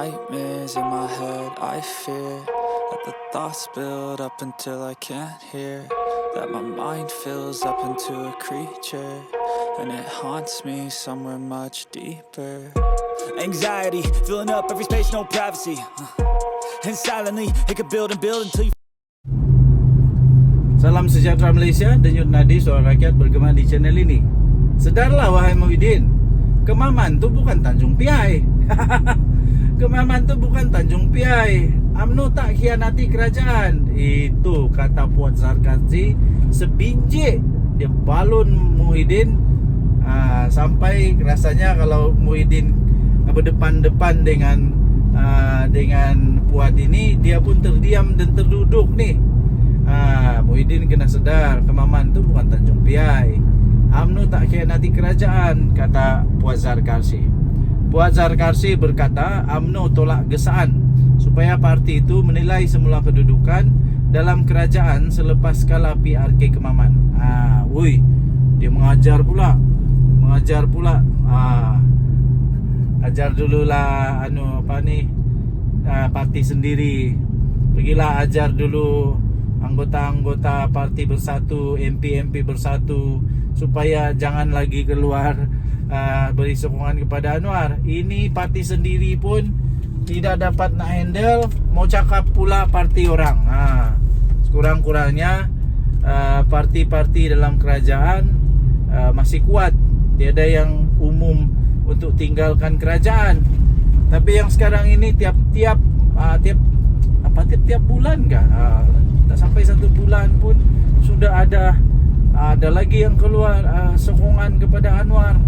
nightmares in my head, I fear that the thoughts build up until I can't hear, that my mind fills up into a creature, and it haunts me somewhere much deeper. Anxiety, filling up every space, no privacy, and silently, it could build and build until you... Salam sejahtera Malaysia, denyut nadi suara rakyat bergema di channel ini. Sedarlah wahai Muhyiddin, Kemaman tu bukan Tanjung Piai. Kemaman tu bukan Tanjung Piai. UMNO tak khianati kerajaan. Itu kata Puan Zarkazi sebiji dia balon Muhyiddin, sampai rasanya kalau Muhyiddin berdepan-depan dengan Puan ini, dia pun terdiam dan terduduk nih. Muhyiddin kena sedar, Kemaman tu bukan Tanjung Piai. UMNO tak khianati kerajaan, kata Puan Zarkazi. Puan Zarkazi berkata UMNO tolak gesaan supaya parti itu menilai semula kedudukan dalam kerajaan selepas kalah PRK Kemaman. Dia mengajar pula. Ajar dululah parti sendiri. Pergilah ajar dulu anggota-anggota parti bersatu, MP bersatu, supaya jangan lagi keluar beri sokongan kepada Anwar. Ini parti sendiri pun tidak dapat nak handle, mau cakap pula parti orang. Sekurang-kurangnya parti-parti dalam kerajaan masih kuat. Tiada yang umum untuk tinggalkan kerajaan. Tapi yang sekarang ini tiap bulan kah? Tak sampai 1 bulan pun sudah ada lagi yang keluar sokongan kepada Anwar.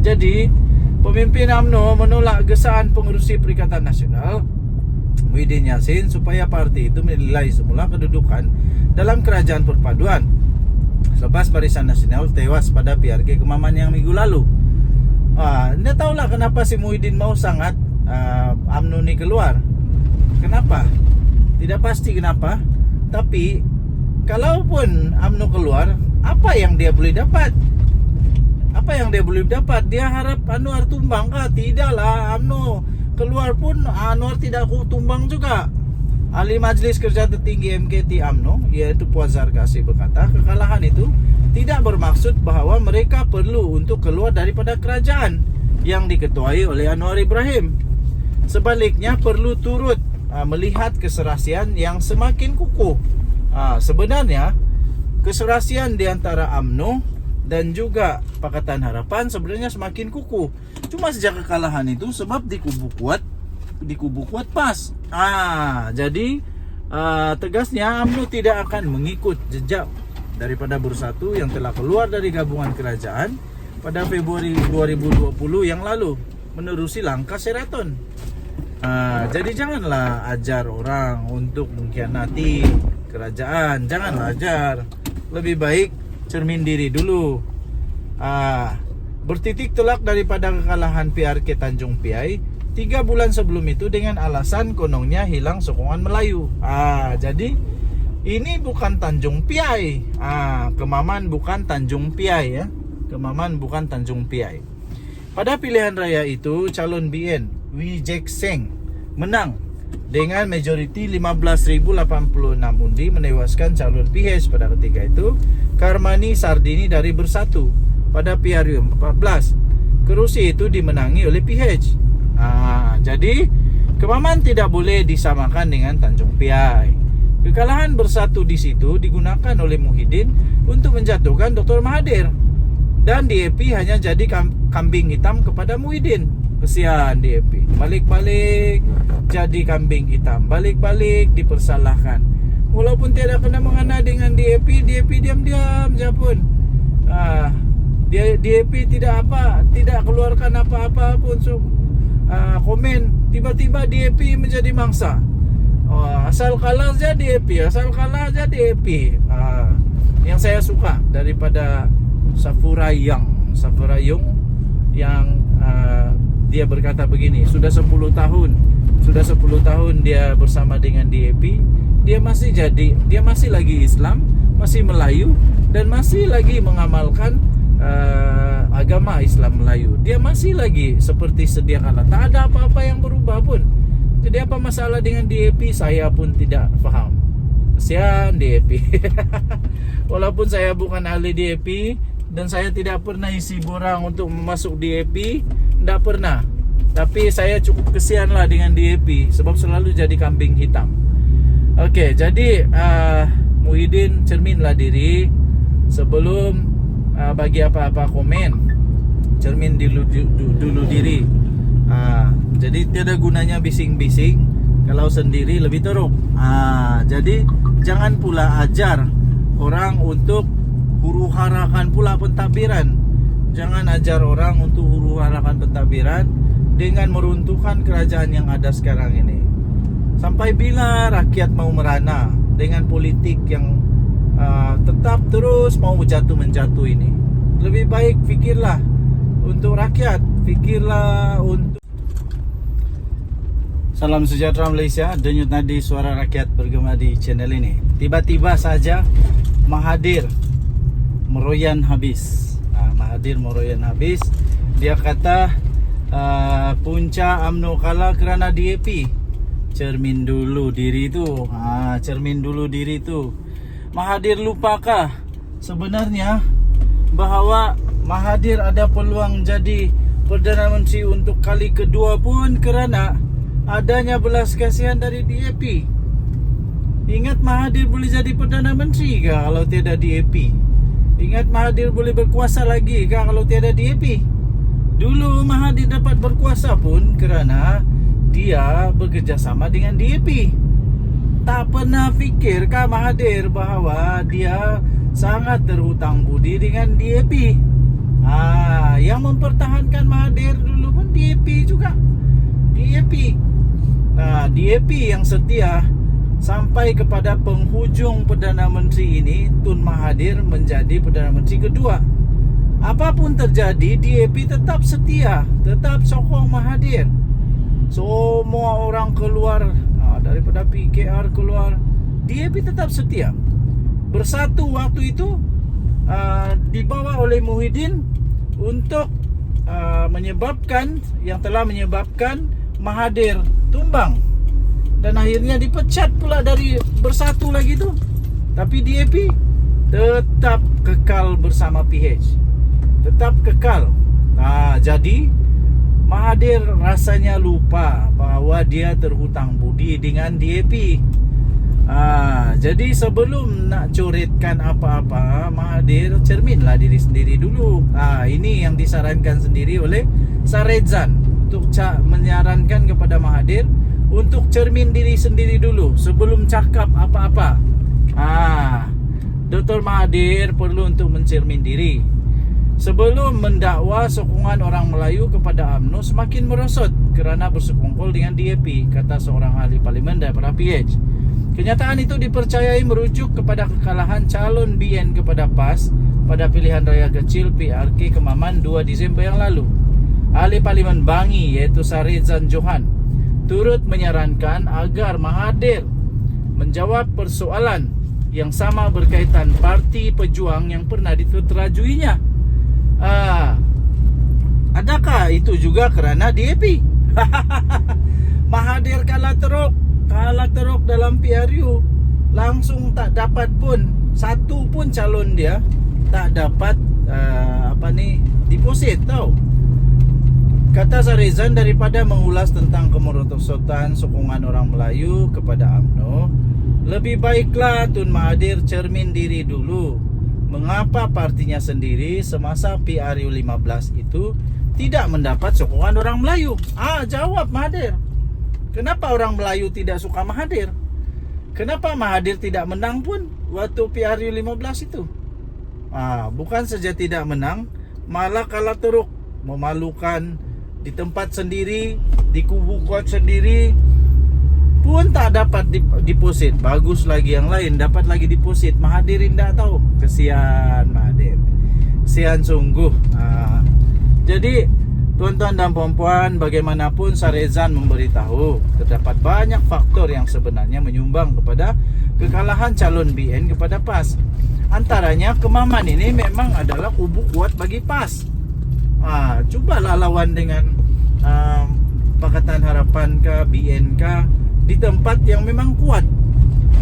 Jadi pemimpin UMNO menolak gesaan pengerusi Perikatan Nasional Muhyiddin Yassin supaya parti itu menilai semula kedudukan dalam kerajaan perpaduan selepas Barisan Nasional tewas pada PRK Kemaman yang minggu lalu. Anda tahulah kenapa si Muhyiddin mau sangat UMNO ni keluar. Kenapa? Tidak pasti kenapa. Tapi kalaupun UMNO keluar, apa yang dia boleh dapat? Dia harap Anwar tumbang kah? Tidaklah. UMNO keluar pun Anwar tidak tumbang juga. Ahli Majlis Kerja Tertinggi MKT UMNO, yaitu Puan Zarkazi, berkata kekalahan itu tidak bermaksud bahawa mereka perlu untuk keluar daripada kerajaan yang diketuai oleh Anwar Ibrahim. Sebaliknya perlu turut melihat keserasian yang semakin kukuh. Sebenarnya keserasian di antara UMNO dan juga Pakatan Harapan sebenarnya semakin kukuh. Cuma sejak kekalahan itu sebab di kubu kuat PAS. Jadi tegasnya UMNO tidak akan mengikut jejak daripada Bersatu yang telah keluar dari gabungan kerajaan pada Februari 2020 yang lalu menerusi langkah Sheraton. Jadi janganlah ajar orang untuk mengkhianati kerajaan. Janganlah ajar. Lebih baik cermin diri dulu. Bertitik tolak daripada kekalahan PRK Tanjung Piai 3 bulan sebelum itu dengan alasan konongnya hilang sokongan Melayu. Jadi ini bukan Tanjung Piai. Kemaman bukan Tanjung Piai ya. Kemaman bukan Tanjung Piai. Pada pilihan raya itu calon BN Wijek Seng menang dengan majoriti 15.086 undi, menewaskan calon PH pada ketika itu Karmani Sardini dari Bersatu pada PRU 14. Kerusi itu dimenangi oleh PH. Jadi Kemaman tidak boleh disamakan dengan Tanjung Piai. Kekalahan Bersatu di situ digunakan oleh Muhyiddin untuk menjatuhkan Dr. Mahathir, dan DAP hanya jadi kambing hitam kepada Muhyiddin. Kesian DAP, balik-balik jadi kambing hitam, balik-balik dipersalahkan. Walaupun tiada kena mengena dengan DAP diam-diam je pun. DAP tidak keluarkan apa-apa pun. Komen, tiba-tiba DAP menjadi mangsa. Asal kalah saja DAP. Yang saya suka daripada Safurayung yang dia berkata begini, sudah 10 tahun dia bersama dengan DAP, dia masih lagi Islam, masih Melayu, dan masih lagi mengamalkan agama Islam Melayu. Dia masih lagi seperti sedia kala. Tak ada apa-apa yang berubah Jadi apa masalah dengan DAP? Saya pun tidak faham. Kesian DAP. Walaupun saya bukan ahli DAP dan saya tidak pernah isi borang untuk memasuk DAP, tidak pernah. Tapi saya cukup kesian lah dengan DAP sebab selalu jadi kambing hitam. Okey, jadi Muhyiddin, cerminlah diri sebelum bagi apa-apa komen. Cermin dulu diri. Jadi tiada gunanya bising-bising kalau sendiri lebih teruk. Jadi jangan pula ajar orang untuk huru-harakan pula pentadbiran. Jangan ajar orang untuk huru-harakan pentadbiran dengan meruntuhkan kerajaan yang ada sekarang ini. Sampai bila rakyat mau merana dengan politik yang tetap terus mau menjatuh ini? Lebih baik fikirlah untuk rakyat, fikirlah untuk... Salam sejahtera Malaysia, denyut nadi suara rakyat bergema di channel ini. Tiba-tiba saja Mahathir meroyan habis. Mahathir meroyan habis. Dia kata punca UMNO kalah kerana DAP. Cermin dulu diri tu. Cermin dulu diri tu. Mahathir lupakah sebenarnya bahawa Mahathir ada peluang jadi Perdana Menteri untuk kali kedua pun kerana adanya belas kasihan dari DAP. Ingat Mahathir boleh jadi Perdana Menteri ke kalau tiada DAP? Ingat Mahathir boleh berkuasa lagi ke kalau tiada DAP? Dulu Mahathir dapat berkuasa pun kerana dia bekerjasama dengan DAP. Tak pernah fikir kah Mahathir bahawa dia sangat terhutang budi dengan DAP? Yang mempertahankan Mahathir dulu pun DAP juga. DAP. DAP yang setia sampai kepada penghujung Perdana Menteri ini, Tun Mahathir menjadi Perdana Menteri kedua. Apapun terjadi, DAP tetap setia, tetap sokong Mahathir. Semua orang keluar daripada PKR keluar, DAP tetap setia. Bersatu waktu itu dibawa oleh Muhyiddin untuk menyebabkan yang telah menyebabkan Mahathir tumbang dan akhirnya dipecat pula dari Bersatu lagi tu. Tapi DAP tetap kekal bersama PH, tetap kekal. Jadi Mahathir rasanya lupa bahawa dia terhutang budi dengan DAP. Jadi sebelum nak coretkan apa-apa, Mahathir cerminlah diri sendiri dulu. Ini yang disarankan sendiri oleh Saredzan untuk menyarankan kepada Mahathir untuk cermin diri sendiri dulu sebelum cakap apa-apa. Dr. Mahathir perlu untuk mencermin diri sebelum mendakwa sokongan orang Melayu kepada UMNO semakin merosot kerana bersekongkol dengan DAP, kata seorang ahli parlimen daripada PH. Kenyataan itu dipercayai merujuk kepada kekalahan calon BN kepada PAS pada pilihan raya kecil PRK Kemaman 2 Disember yang lalu. Ahli parlimen Bangi iaitu Saredzan Johan turut menyarankan agar Mahathir menjawab persoalan yang sama berkaitan Parti Pejuang yang pernah diterajuinya. Adakah itu juga kerana DAP? Mahathir kalah teruk dalam PRU, langsung tak dapat pun satu pun calon dia tak dapat deposit tau. Kata Saredzan, daripada mengulas tentang kemerosotan sokongan orang Melayu kepada UMNO, lebih baiklah Tun Mahathir cermin diri dulu. Mengapa partinya sendiri semasa PRU 15 itu tidak mendapat sokongan orang Melayu? Jawab Mahathir. Kenapa orang Melayu tidak suka Mahathir? Kenapa Mahathir tidak menang pun waktu PRU 15 itu? Bukan saja tidak menang, malah kalah teruk, memalukan. Di tempat sendiri, di kubu kuat sendiri pun tak dapat deposit. Bagus lagi yang lain dapat lagi deposit. Mahathir tidak tahu. Kesian Mahathir, kesian sungguh. Jadi tuan-tuan dan puan-puan, bagaimanapun Saredzan memberitahu terdapat banyak faktor yang sebenarnya menyumbang kepada kekalahan calon BN kepada PAS. Antaranya Kemaman ini memang adalah kubu kuat bagi PAS. Cubalah lawan dengan Pakatan Harapan kah, BN kah, di tempat yang memang kuat.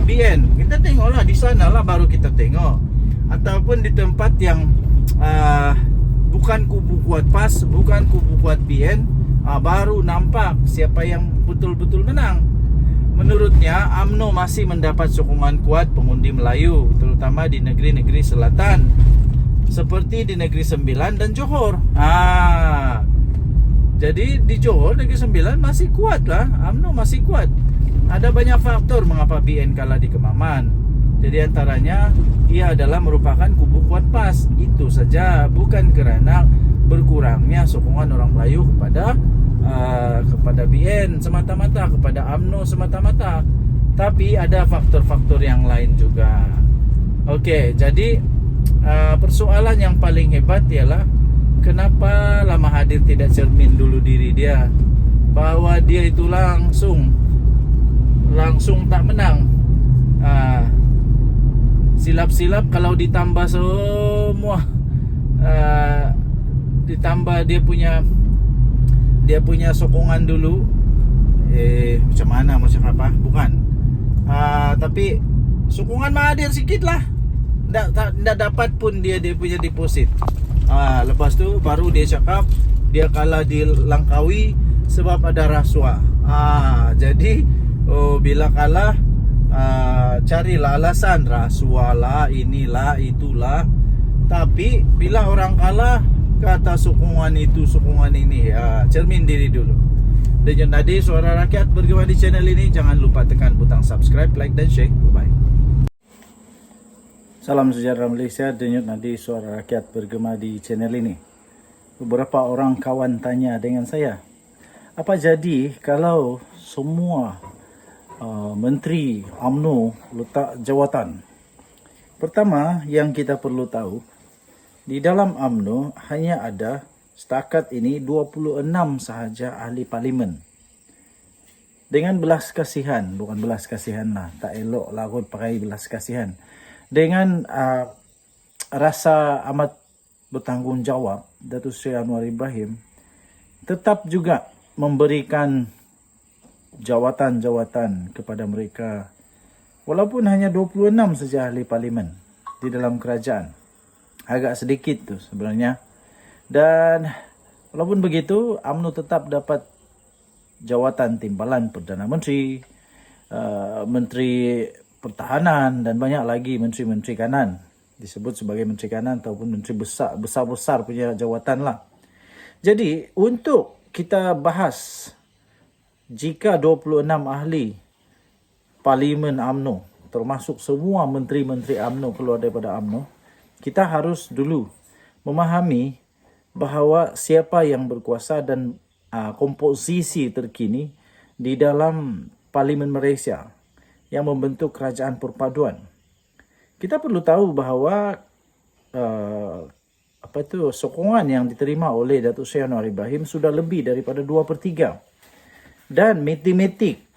BN, kita tengoklah di sana lah baru kita tengok. Ataupun di tempat yang bukan kubu kuat PAS, bukan kubu kuat BN, baru nampak siapa yang betul-betul menang. Menurutnya UMNO masih mendapat sokongan kuat pengundi Melayu, terutama di negeri-negeri selatan seperti di Negeri Sembilan dan Johor. Jadi di Johor, Negeri Sembilan masih kuat lah, UMNO masih kuat. Ada banyak faktor mengapa BN kalah di Kemaman. Jadi antaranya ia adalah merupakan kubu kuat PAS. Itu saja, bukan kerana berkurangnya sokongan orang Melayu kepada BN semata-mata, kepada UMNO semata-mata. Tapi ada faktor-faktor yang lain juga. Okey, jadi persoalan yang paling hebat ialah kenapa Lama Hadir tidak cermin dulu diri dia, bahwa dia itu langsung tak menang. Silap-silap kalau ditambah semua, ditambah dia punya sokongan dulu, macam mana, macam apa, bukan, tapi sokongan Mahathir sikit lah, tak dapat pun dia punya deposit. Lepas tu baru dia cakap dia kalah di Langkawi sebab ada rasuah. Jadi bila kalah, carilah alasan, rasuah lah, inilah, itulah. Tapi bila orang kalah, kata sokongan itu, sokongan ini, cermin diri dulu. Denyut Nadi, Suara Rakyat bergema di channel ini. Jangan lupa tekan butang subscribe, like dan share. Bye-bye. Salam sejahtera Malaysia, Denyut Nadi, Suara Rakyat bergema di channel ini. Beberapa orang kawan tanya dengan saya, apa jadi kalau semua menteri UMNO letak jawatan? Pertama, yang kita perlu tahu, di dalam UMNO hanya ada setakat ini 26 sahaja ahli parlimen. Dengan belas kasihan, bukan belas kasihan lah, tak elok lah kot pakai belas kasihan. Dengan rasa amat bertanggungjawab, Datuk Seri Anwar Ibrahim tetap juga memberikan jawatan-jawatan kepada mereka, walaupun hanya 26 saja ahli parlimen di dalam kerajaan. Agak sedikit tu sebenarnya. Dan walaupun begitu, UMNO tetap dapat jawatan timbalan Perdana Menteri, Menteri Pertahanan, dan banyak lagi menteri-menteri kanan, disebut sebagai menteri kanan ataupun menteri besar punya jawatan lah. Jadi untuk kita bahas, jika 26 ahli parlimen UMNO, termasuk semua menteri-menteri UMNO keluar daripada UMNO, kita harus dulu memahami bahawa siapa yang berkuasa dan komposisi terkini di dalam Parlimen Malaysia yang membentuk kerajaan perpaduan. Kita perlu tahu bahawa sokongan yang diterima oleh Datuk Seri Anwar Ibrahim sudah lebih daripada 2/3. Dan matematik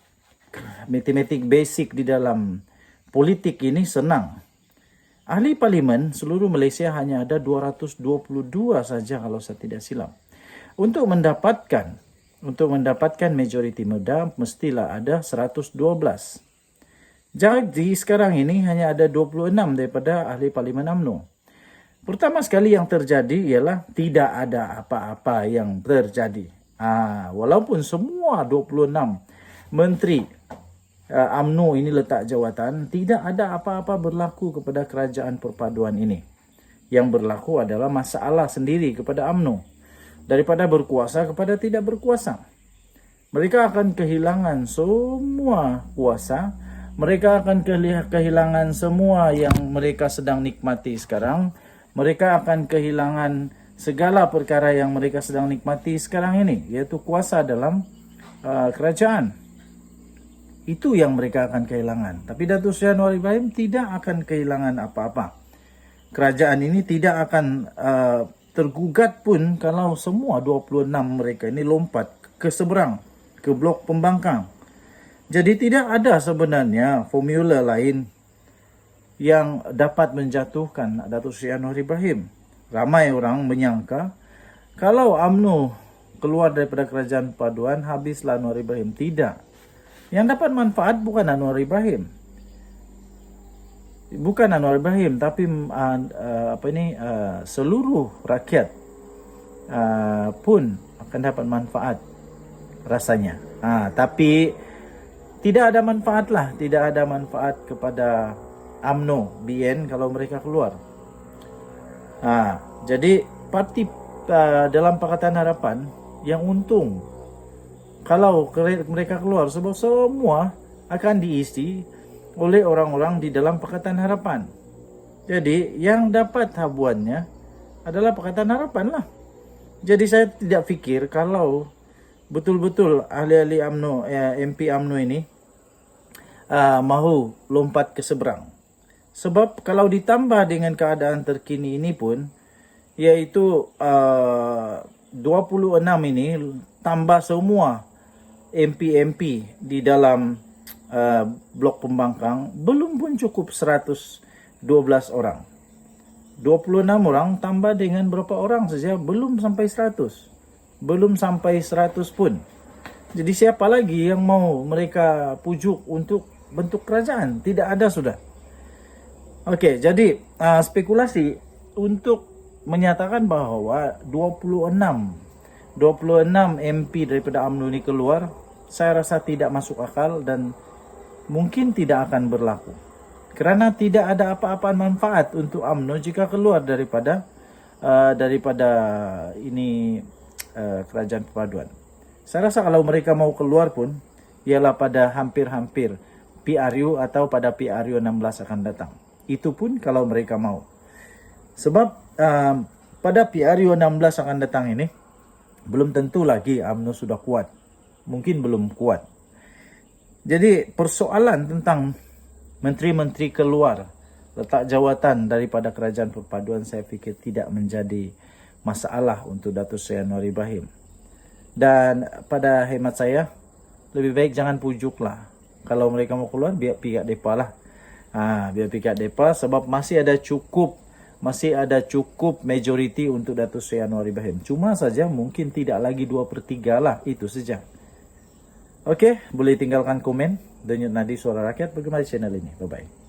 basic di dalam politik ini senang. Ahli parlimen seluruh Malaysia hanya ada 222 saja kalau saya tidak silap. Untuk mendapatkan majoriti muda mestilah ada 112. Jadi sekarang ini hanya ada 26 daripada ahli parlimen UMNO. Pertama sekali yang terjadi ialah tidak ada apa-apa yang terjadi. Walaupun semua 26 menteri UMNO ini letak jawatan, tidak ada apa-apa berlaku kepada kerajaan perpaduan ini. Yang berlaku adalah masalah sendiri kepada UMNO. Daripada berkuasa kepada tidak berkuasa. Mereka akan kehilangan semua kuasa. Mereka akan kehilangan semua yang mereka sedang nikmati sekarang. Mereka akan kehilangan segala perkara yang mereka sedang nikmati sekarang ini, iaitu kuasa dalam kerajaan. Itu yang mereka akan kehilangan. Tapi Datuk Seri Anwar Ibrahim tidak akan kehilangan apa-apa. Kerajaan ini tidak akan tergugat pun kalau semua 26 mereka ini lompat ke seberang, ke blok pembangkang. Jadi tidak ada sebenarnya formula lain yang dapat menjatuhkan Datuk Seri Anwar Ibrahim. Ramai orang menyangka kalau UMNO keluar daripada kerajaan perpaduan, habislah Anwar Ibrahim. Tidak. Yang dapat manfaat bukan Anwar Ibrahim. Bukan Anwar Ibrahim, tapi seluruh rakyat pun akan dapat manfaat rasanya. Tapi tidak ada manfaat lah, tidak ada manfaat kepada UMNO, BN kalau mereka keluar. Jadi parti dalam Pakatan Harapan yang untung kalau mereka keluar, sebab semua akan diisi oleh orang-orang di dalam Pakatan Harapan. Jadi yang dapat habuannya adalah Pakatan Harapan lah. Jadi saya tidak fikir kalau betul-betul ahli-ahli UMNO, MP UMNO ini mahu lompat ke seberang. Sebab kalau ditambah dengan keadaan terkini ini pun, yaitu 26 ini tambah semua MP-MP di dalam blok pembangkang, belum pun cukup 112 orang. 26 orang tambah dengan berapa orang saja, belum sampai 100. Belum sampai 100 pun. Jadi siapa lagi yang mau mereka pujuk untuk bentuk kerajaan? Tidak ada sudah. Okey, jadi spekulasi untuk menyatakan bahawa 26 MP daripada UMNO ini keluar, saya rasa tidak masuk akal dan mungkin tidak akan berlaku. Kerana tidak ada apa-apa manfaat untuk UMNO jika keluar daripada ini kerajaan perpaduan. Saya rasa kalau mereka mau keluar pun ialah pada hampir-hampir PRU atau pada PRU 16 akan datang. Itu pun kalau mereka mau. Sebab pada PRU 16 akan datang ini belum tentu lagi UMNO sudah kuat. Mungkin belum kuat. Jadi persoalan tentang menteri-menteri keluar, letak jawatan daripada kerajaan perpaduan, saya fikir tidak menjadi masalah untuk Datuk Seri Anwar Ibrahim. Dan pada hemat saya, lebih baik jangan pujuklah. Kalau mereka mau keluar, biar pihak depa lah. Biar pihak depa, sebab masih ada cukup majoriti untuk Datuk Seri Anwar Ibrahim. Cuma saja mungkin tidak lagi 2/3 lah, itu saja. Okey, boleh tinggalkan komen. Denyut Nadi Suara Rakyat, bagaimana channel ini. Bye-bye.